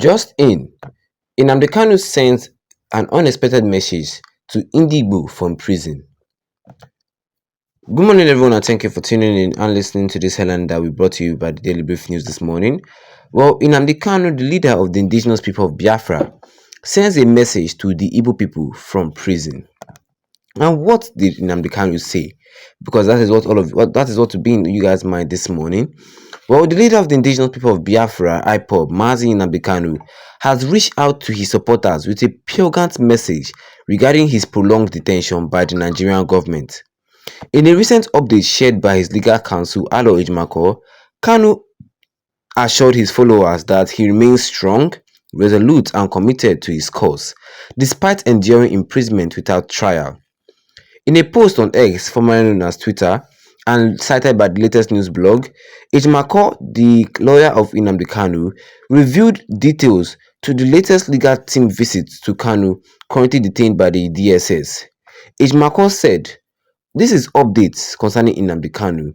Just in, Nnamdi Kanu sent an unexpected message to NDIGBO from prison. Good morning, everyone, and thank you for tuning in and listening to this headline that we brought to you by the Daily Brief News this morning. Well, Nnamdi Kanu, the leader of the indigenous people of Biafra, sends a message to the Igbo people from prison. And what did Nnamdi Kanu say? Because that is what will be in you guys' mind this morning. Well, the leader of the indigenous people of Biafra, IPOB, Nnamdi Kanu, has reached out to his supporters with a poignant message regarding his prolonged detention by the Nigerian government. In a recent update shared by his legal counsel, Alo Ejimako, Kanu assured his followers that he remains strong, resolute, and committed to his cause, despite enduring imprisonment without trial. In a post on X, formerly known as Twitter, and cited by the latest news blog, Ejimako, the lawyer of Nnamdi Kanu, revealed details to the latest legal team visit to Kanu, currently detained by the DSS. Ejimako said, "This is updates concerning Nnamdi Kanu.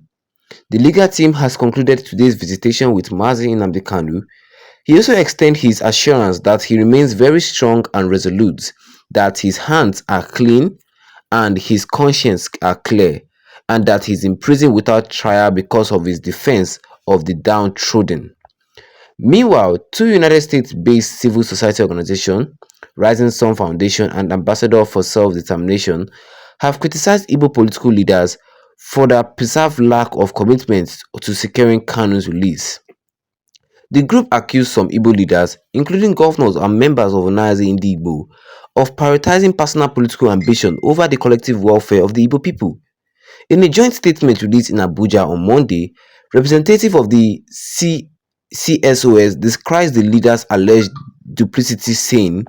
The legal team has concluded today's visitation with Nnamdi Kanu. He also extended his assurance that he remains very strong and resolute, that his hands are clean and his conscience are clear, and that he is in prison without trial because of his defense of the downtrodden." Meanwhile, two United States-based civil society organizations, Rising Sun Foundation and Ambassador for Self-Determination, have criticized Igbo political leaders for their perceived lack of commitment to securing Kanu's release. The group accused some Igbo leaders, including governors and members of NDIGBO, of prioritizing personal political ambition over the collective welfare of the Igbo people. In a joint statement released in Abuja on Monday, representative of the CSOS describes the leaders' alleged duplicity, saying,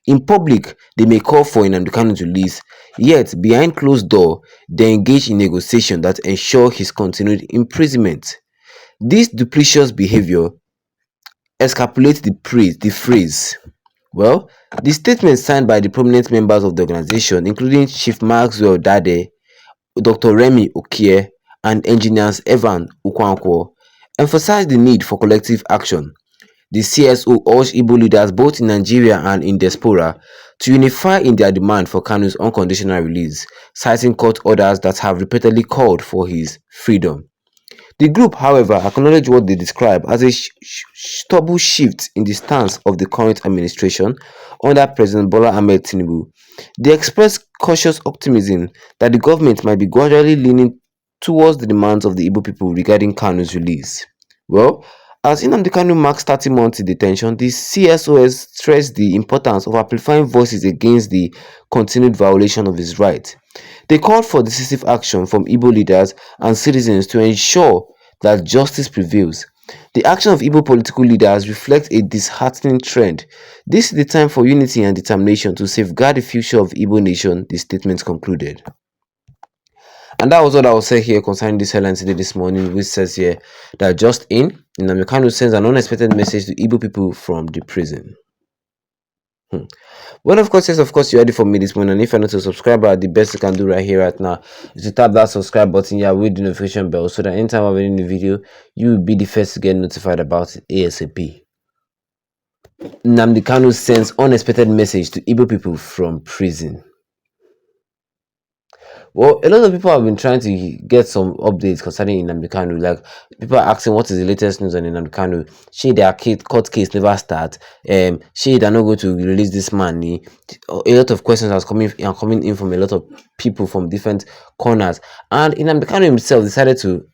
"In public, they may call for Nnamdi Kanu's release, yet behind closed doors, they engage in negotiations that ensure his continued imprisonment. This duplicitous behavior escapulates the phrase." Well, the statement signed by the prominent members of the organization, including Chief Maxwell Dade, Dr. Remy Okie, and engineers Evan Ukwankwo, emphasized the need for collective action. The CSO urged Igbo leaders both in Nigeria and in diaspora to unify in their demand for Kanu's unconditional release, citing court orders that have repeatedly called for his freedom. The group, however, acknowledged what they describe as a stubborn shift in the stance of the current administration under President Bola Ahmed Tinubu. They expressed cautious optimism that the government might be gradually leaning towards the demands of the Igbo people regarding Kanu's release. Well, as Nnamdi Kanu marks 30 months in detention, the CSOS stressed the importance of amplifying voices against the continued violation of his rights. They called for decisive action from Igbo leaders and citizens to ensure that justice prevails. The action of Igbo political leaders reflects a disheartening trend. This is the time for unity and determination to safeguard the future of the Igbo nation, the statement concluded. And that was what I will say here concerning this headline today this morning, which says here that just in, Nnamdi Kanu sends an unexpected message to Igbo people from the prison. Well, of course, yes, of course, you're ready for me this morning. And if you're not a subscriber, the best you can do right here, right now, is to tap that subscribe button here with the notification bell so that anytime I have any new video, you will be the first to get notified about it ASAP. Nnamdi Kanu sends unexpected message to Igbo people from prison. Well, a lot of people have been trying to get some updates concerning Nnamdi Kanu. Like, people are asking what is the latest news on Nnamdi Kanu. Their court case never start. They're not going to release this man. A lot of questions are coming in from a lot of people from different corners. And Nnamdi Kanu himself decided to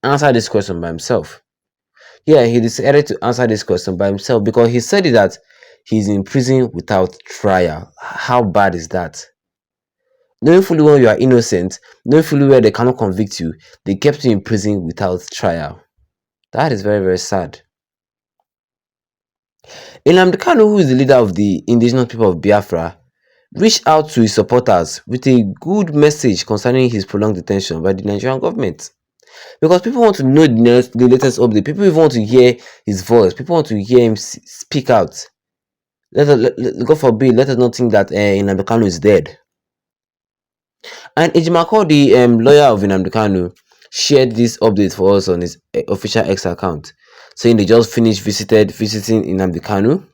answer this question by himself. Yeah, he decided to answer this question by himself because he said that he's in prison without trial. How bad is that? Knowing fully well you are innocent, knowing fully well they cannot convict you, they kept you in prison without trial. That is very, very sad. Nnamdi Kanu, who is the leader of the indigenous people of Biafra, reached out to his supporters with a good message concerning his prolonged detention by the Nigerian government. Because people want to know the latest update. People even want to hear his voice. People want to hear him speak out. God forbid, let us not think that Nnamdi Kanu is dead. And Ejimako, the lawyer of Nnamdi Kanu, shared this update for us on his official X account, saying they just finished visiting Nnamdi Kanu,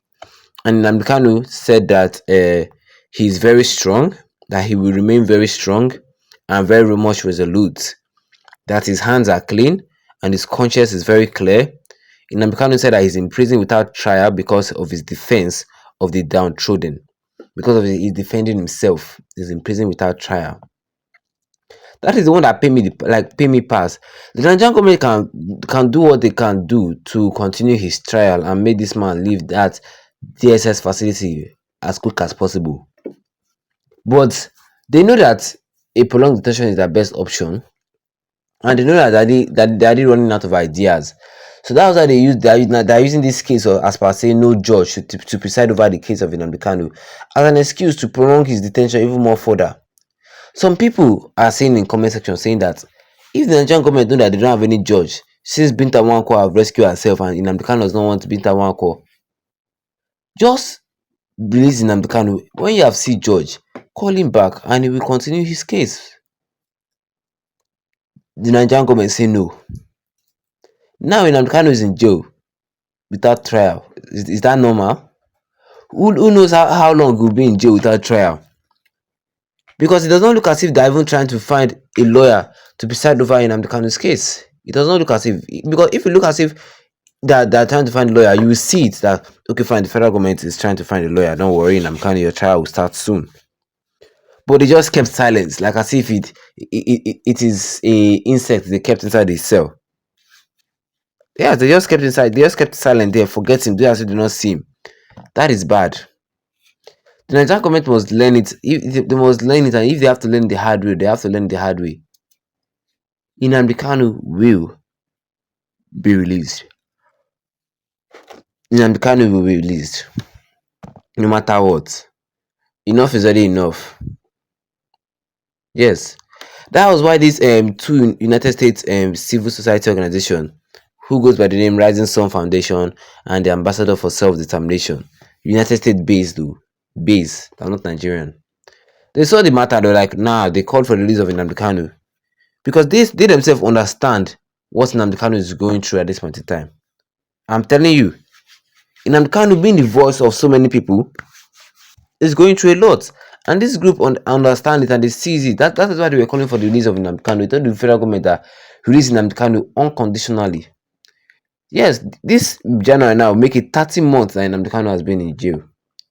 and Nnamdi Kanu said that he's very strong, that he will remain very strong and very much resolute, that his hands are clean and his conscience is very clear. Nnamdi Kanu said that he's in prison without trial because of his defense of the downtrodden. Because of he's defending himself, he's in prison without trial. That is the one that pay me pass. The Nigerian government can do what they can do to continue his trial and make this man leave that DSS facility as quick as possible. But they know that a prolonged detention is their best option, and they know that they are running out of ideas. So that's why they're using this case of, as per se, no judge to preside over the case of Nnamdi Kanu as an excuse to prolong his detention even more further. Some people are saying in comment section saying that if the Nigerian government know that they don't have any judge, since Binta Wanko have rescued herself and Nnamdi Kanu does not want Binta Wanko, just release Nnamdi Kanu. When you have seen judge, call him back and he will continue his case. The Nigerian government say no. Now Nnamdi Kanu is in jail without trial. Is that normal? Who knows how long he will be in jail without trial? Because it does not look as if they're even trying to find a lawyer to preside over Nnamdi Kanu's case. It does not look as if, because if it look as if they're trying to find a lawyer, you will see it that, okay, fine, the federal government is trying to find a lawyer. Don't worry, Nnamdi Kanu, your trial will start soon. But they just kept silence, like as if it is a insect they kept inside the cell. Yeah, they just kept inside. They just kept silent there, forget him, do as if they do not see him. That is bad. The Nigerian government must learn it. If they must learn it, and if they have to learn the hard way, they have to learn the hard way. Nnamdi Kanu will be released. Nnamdi Kanu will be released, no matter what. Enough is already enough. Yes, that was why these two United States civil society organization, who goes by the name Rising Sun Foundation and the Ambassador for Self-Determination, United States based though, based, they're not Nigerian. They saw the matter, they're like, nah, they called for the release of Nnamdi Kanu. Because they themselves understand what Nnamdi Kanu is going through at this point in time. I'm telling you, Nnamdi Kanu being the voice of so many people is going through a lot. And this group understand it and they see it. That is why they were calling for the release of Nnamdi Kanu. They told the federal government that release Nnamdi Kanu unconditionally. Yes, this January now make it 30 months that Nnamdi Kanu has been in jail.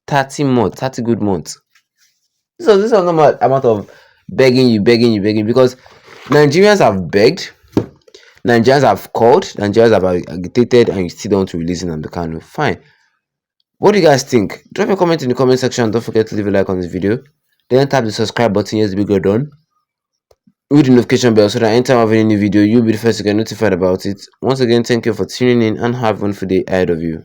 30 months, 30 good months. So this is not an amount of begging, because Nigerians have begged, Nigerians have called, Nigerians have agitated, and you still don't want to release Nnamdi Kanu. Fine. What do you guys think? Drop a comment in the comment section. Don't forget to leave a like on this video. Then tap the subscribe button. Yes, the bigger done. With the notification bell so that anytime I have any new video, you'll be the first to get notified about it. Once again, thank you for tuning in and have a wonderful day ahead of you.